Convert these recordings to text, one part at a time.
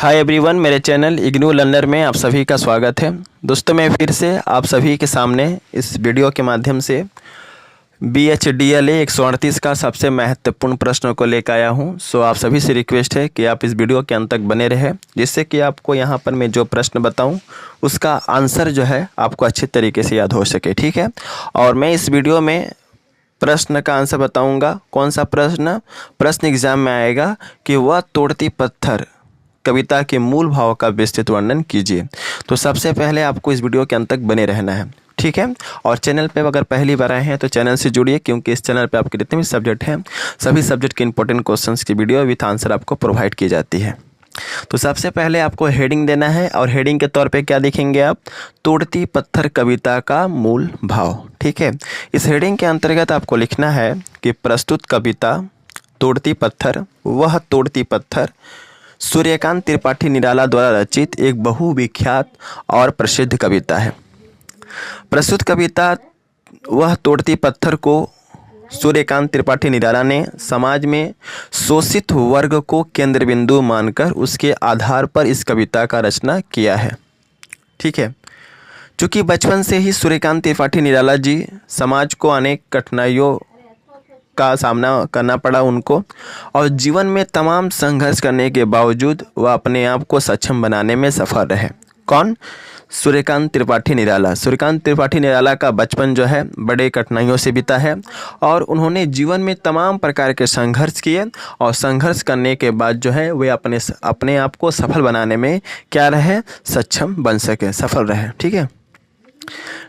Hi everyone, मेरे channel IGNOU learner में आप सभी का स्वागत है। दोस्तों, मैं फिर से आप सभी के सामने इस वीडियो के माध्यम से BHDLA 138 का सबसे महत्वपूर्ण प्रश्न को लेकर आया हूं। सो आप सभी से रिक्वेस्ट है कि आप इस वीडियो के अंत तक बने रहें, जिससे कि आपको यहां पर मैं जो प्रश्न बताऊं उसका आंसर जो है आपको अच्छे तरीके से याद हो सके। ठीक है, और मैं इस वीडियो में प्रश्न का आंसर बताऊंगा। कौन सा प्रश्न एग्जाम में आएगा कि वह तोड़ती पत्थर कविता के मूल भाव का विस्तृत वर्णन कीजिए। तो सबसे पहले आपको इस वीडियो के अंत तक बने रहना है। ठीक है, और चैनल पे अगर पहली बार आए हैं तो चैनल से जुड़िए, क्योंकि इस चैनल पे आपके जितने भी सब्जेक्ट हैं सभी सब्जेक्ट के इंपॉर्टेंट क्वेश्चंस की वीडियो विथ आंसर आपको प्रोवाइड की जाती है। तो सबसे पहले आपको हेडिंग देना है, और हेडिंग के तौर पे क्या लिखेंगे आप? तोड़ती पत्थर कविता का मूल भाव। ठीक है, इस हेडिंग के अंतर्गत आपको लिखना है कि प्रस्तुत कविता तोड़ती पत्थर, वह तोड़ती पत्थर सूर्यकांत त्रिपाठी निराला द्वारा रचित एक बहुविख्यात और प्रसिद्ध कविता है। प्रस्तुत कविता वह तोड़ती पत्थर को सूर्यकांत त्रिपाठी निराला ने समाज में शोषित वर्ग को केंद्र बिंदु मानकर उसके आधार पर इस कविता का रचना किया है। ठीक है, चूँकि बचपन से ही सूर्यकांत त्रिपाठी निराला जी समाज को अनेक कठिनाइयों का सामना करना पड़ा उनको, और जीवन में तमाम संघर्ष करने के बावजूद वह अपने आप को सक्षम बनाने में सफल रहे। कौन? सूर्यकांत त्रिपाठी निराला। सूर्यकांत त्रिपाठी निराला का बचपन जो है बड़े कठिनाइयों से बीता है, और उन्होंने जीवन में तमाम प्रकार के संघर्ष किए, और संघर्ष करने के बाद जो है वे अपने आप को सफल बनाने में क्या रहे? सक्षम बन सके, सफल रहे। ठीक है,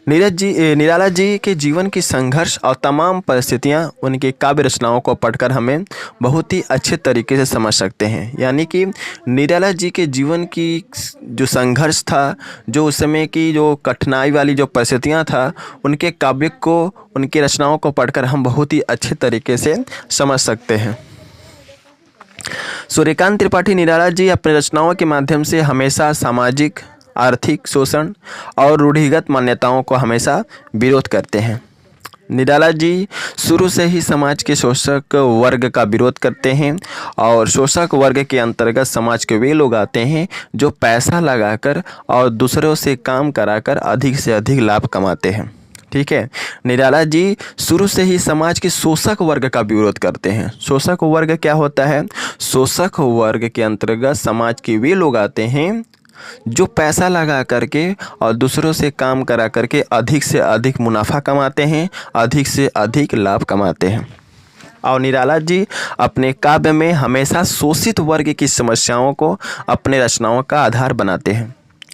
निराला जी के जीवन की संघर्ष और तमाम परिस्थितियां उनकी काव्य रचनाओं को पढ़कर हमें बहुत ही अच्छे तरीके से समझ सकते हैं। यानी कि निराला जी के जीवन की जो संघर्ष था, जो उस समय की जो कठिनाई वाली जो परिस्थितियां था, उनके काव्य को, उनकी रचनाओं को पढ़कर हम बहुत ही अच्छे तरीके से समझ सकते हैं। सूर्यकांत त्रिपाठी निराला जी अपने रचनाओं के माध्यम से हमेशा सामाजिक, आर्थिक शोषण और रूढ़िगत मान्यताओं को हमेशा विरोध करते हैं। निराला जी शुरू से ही समाज के शोषक वर्ग का विरोध करते हैं, और शोषक वर्ग के अंतर्गत समाज के वे लोग आते हैं जो पैसा लगाकर और दूसरों से काम कराकर अधिक से अधिक लाभ कमाते हैं। ठीक है, निराला जी शुरू से ही समाज के शोषक वर्ग का विरोध करते हैं। शोषक वर्ग क्या होता है? शोषक वर्ग के अंतर्गत समाज के वे लोग आते हैं जो पैसा लगा करके और दूसरों से काम करा करके अधिक से अधिक मुनाफा कमाते हैं, अधिक से अधिक लाभ कमाते हैं। और निराला जी अपने काव्य में हमेशा शोषित वर्ग की समस्याओं को अपने रचनाओं का आधार बनाते हैं।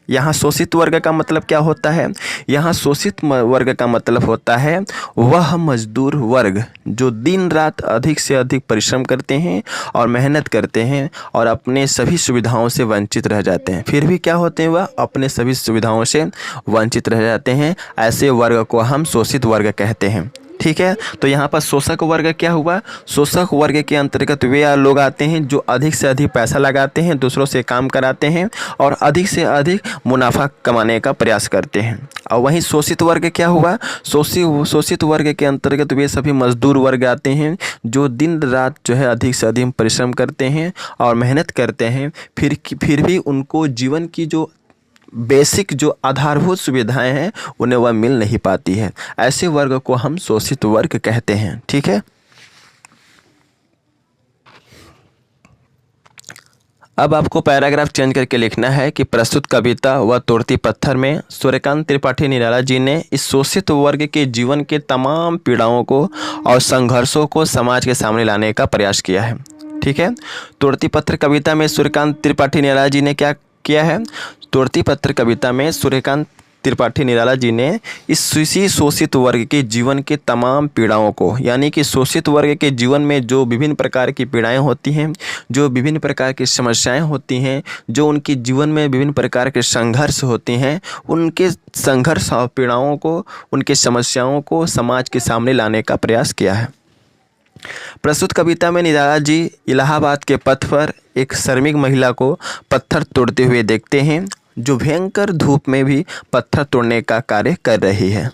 यहाँ शोषित वर्ग का मतलब क्या होता है? यहाँ शोषित वर्ग का मतलब होता है वह मजदूर वर्ग जो दिन रात अधिक से अधिक परिश्रम करते हैं और मेहनत करते हैं और अपने सभी सुविधाओं से वंचित रह जाते हैं। फिर भी क्या होते हैं? वह अपने सभी सुविधाओं से वंचित रह जाते हैं। ऐसे वर्ग को हम शोषित वर्ग कहते हैं। ठीक है, तो यहाँ पर शोषक वर्ग क्या हुआ? शोषक वर्ग के अंतर्गत वे लोग आते हैं जो अधिक से अधिक पैसा लगाते हैं, दूसरों से काम कराते हैं और अधिक से अधिक मुनाफा कमाने का प्रयास करते हैं। और वहीं शोषित वर्ग क्या हुआ? शोषित वर्ग के अंतर्गत वे सभी मजदूर वर्ग आते हैं जो दिन रात जो है अधिक से अधिक परिश्रम करते हैं और मेहनत करते हैं, फिर भी उनको जीवन की जो बेसिक जो आधारभूत सुविधाएं हैं उन्हें वह मिल नहीं पाती है। ऐसे वर्ग को हम शोषित वर्ग कहते हैं। ठीक है, अब आपको पैराग्राफ चेंज करके लिखना है कि प्रस्तुत कविता व तोड़ती पत्थर में सूर्यकांत त्रिपाठी निराला जी ने इस शोषित वर्ग के जीवन के तमाम पीड़ाओं को और संघर्षों को समाज के सामने लाने का प्रयास किया है। ठीक है, तोड़ती पत्थर कविता में सूर्यकांत त्रिपाठी निराला जी ने क्या किया है? तोड़ती पत्थर कविता में सूर्यकांत त्रिपाठी निराला जी ने इसी शोषित वर्ग के जीवन के तमाम पीड़ाओं को, यानी कि शोषित वर्ग के जीवन में जो विभिन्न प्रकार की पीड़ाएं होती हैं, जो विभिन्न प्रकार की समस्याएं होती हैं, जो उनके जीवन में विभिन्न प्रकार के संघर्ष होते हैं, उनके संघर्ष और पीड़ाओं को, उनके समस्याओं को समाज के सामने लाने का प्रयास किया है। प्रस्तुत कविता में निराला जी इलाहाबाद के पथ पर एक श्रमिक महिला को पत्थर तोड़ते हुए देखते हैं, जो भयंकर धूप में भी पत्थर तोड़ने का कार्य कर रही है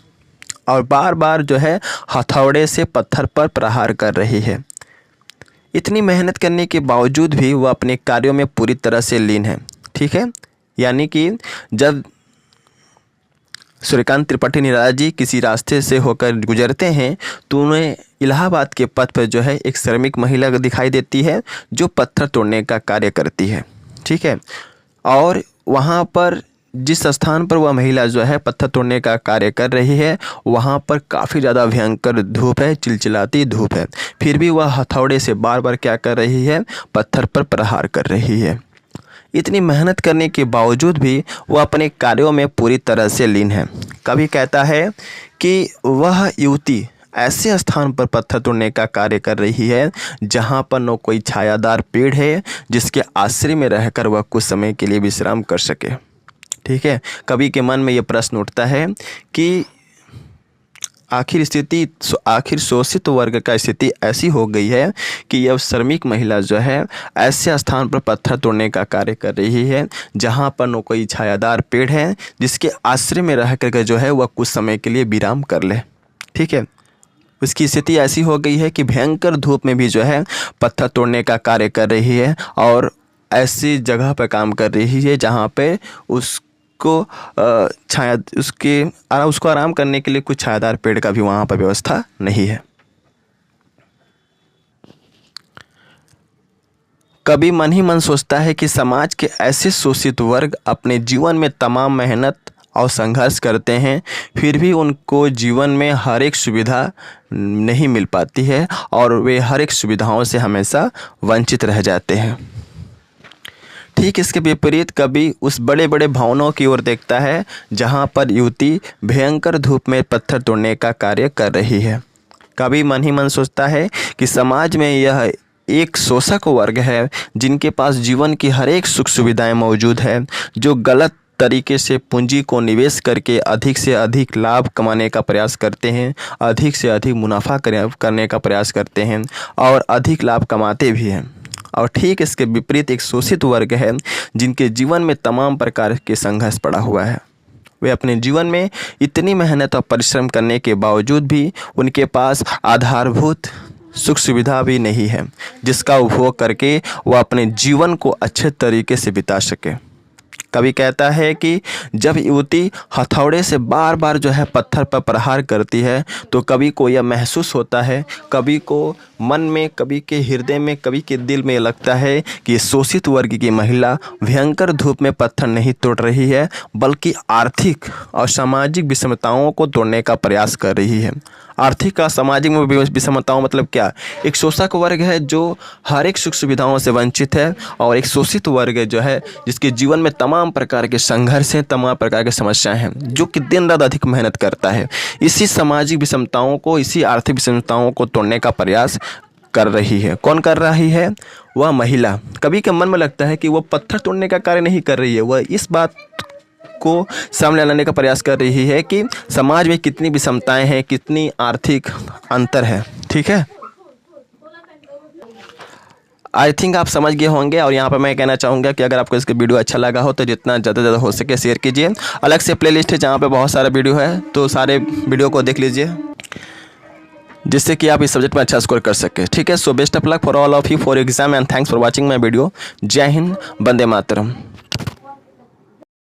और बार बार जो है हथौड़े से पत्थर पर प्रहार कर रही है। इतनी मेहनत करने के बावजूद भी वह अपने कार्यों में पूरी तरह से लीन है। ठीक है। यानी कि जब सूर्यकांत त्रिपाठी निराला जी किसी रास्ते से होकर गुजरते हैं तो उन्हें इलाहाबाद के पथ पर जो है एक श्रमिक महिला दिखाई देती है जो पत्थर तोड़ने का कार्य करती है, ठीक है। और वहाँ पर जिस स्थान पर वह महिला जो है पत्थर तोड़ने का कार्य कर रही है वहाँ पर काफ़ी ज़्यादा भयंकर धूप है, चिलचिलाती धूप है, फिर भी वह हथौड़े से बार बार क्या कर रही है, पत्थर पर प्रहार कर रही है। इतनी मेहनत करने के बावजूद भी वह अपने कार्यों में पूरी तरह से लीन है। कवि कहता है कि वह युवती ऐसे स्थान पर पत्थर तोड़ने का कार्य कर रही है जहाँ पर न कोई छायादार पेड़ है जिसके आश्रय में रहकर वह कुछ समय के लिए विश्राम कर सके, ठीक है। कवि के मन में ये प्रश्न उठता है कि आखिर शोषित वर्ग का स्थिति ऐसी हो गई है कि यह श्रमिक महिला जो है ऐसे स्थान पर पत्थर तोड़ने का कार्य कर रही है जहाँ पर न कोई छायादार पेड़ है जिसके आश्रय में रह कर जो है वह कुछ समय के लिए विराम कर ले, ठीक है। उसकी स्थिति ऐसी हो गई है कि भयंकर धूप में भी जो है पत्थर तोड़ने का कार्य कर रही है और ऐसी जगह पर काम कर रही है जहाँ पे उसको आराम करने के लिए कुछ छायादार पेड़ का भी वहाँ पर व्यवस्था नहीं है। कभी मन ही मन सोचता है कि समाज के ऐसे शोषित वर्ग अपने जीवन में तमाम मेहनत और संघर्ष करते हैं फिर भी उनको जीवन में हर एक सुविधा नहीं मिल पाती है और वे हर एक सुविधाओं से हमेशा वंचित रह जाते हैं। ठीक इसके विपरीत कवि उस बड़े बड़े भवनों की ओर देखता है जहाँ पर युवती भयंकर धूप में पत्थर तोड़ने का कार्य कर रही है। कवि मन ही मन सोचता है कि समाज में यह एक शोषक वर्ग है जिनके पास जीवन की हर एक सुख सुविधाएं मौजूद है, जो गलत तरीके से पूंजी को निवेश करके अधिक से अधिक लाभ कमाने का प्रयास करते हैं, अधिक से अधिक मुनाफा करने का प्रयास करते हैं और अधिक लाभ कमाते भी हैं। और ठीक इसके विपरीत एक शोषित वर्ग है जिनके जीवन में तमाम प्रकार के संघर्ष पड़ा हुआ है। वे अपने जीवन में इतनी मेहनत और परिश्रम करने के बावजूद भी उनके पास आधारभूत सुख सुविधा भी नहीं है जिसका उपभोग करके वह अपने जीवन को अच्छे तरीके से बिता सके। कवि कहता है कि जब युवती हथौड़े से बार बार जो है पत्थर पर प्रहार करती है तो कवि को यह महसूस होता है, कवि को मन में, कवि के हृदय में, कवि के दिल में लगता है कि शोषित वर्ग की महिला भयंकर धूप में पत्थर नहीं तोड़ रही है बल्कि आर्थिक और सामाजिक विषमताओं को तोड़ने का प्रयास कर रही है। आर्थिक और सामाजिक विषमताओं मतलब क्या? एक शोषक वर्ग है जो हर एक सुख सुविधाओं से वंचित है और एक शोषित वर्ग जो है जिसके जीवन में तमाम प्रकार के संघर्ष हैं, तमाम प्रकार की समस्याएं हैं, जो कि दिन रात अधिक मेहनत करता है। इसी सामाजिक विषमताओं को, इसी आर्थिक विषमताओं को तोड़ने का प्रयास कर रही है। कौन कर रही है? वह महिला। कवि के मन में लगता है कि वह पत्थर तोड़ने का कार्य नहीं कर रही है, वह इस बात को सामने लाने का प्रयास कर रही है कि समाज में कितनी विषमताएं हैं, कितनी आर्थिक अंतर है। ठीक है, आई थिंक आप समझ गए होंगे। और यहाँ पर मैं कहना चाहूँगा कि अगर आपको इसका वीडियो अच्छा लगा हो तो जितना ज़्यादा से ज़्यादा हो सके शेयर कीजिए। अलग से प्लेलिस्ट है जहाँ पे बहुत सारा वीडियो है, तो सारे वीडियो को देख लीजिए जिससे कि आप इस सब्जेक्ट में अच्छा स्कोर कर सके। ठीक है, so best of luck for all of you for exam and thanks for watching my video. जय हिंद, वंदे मातरम।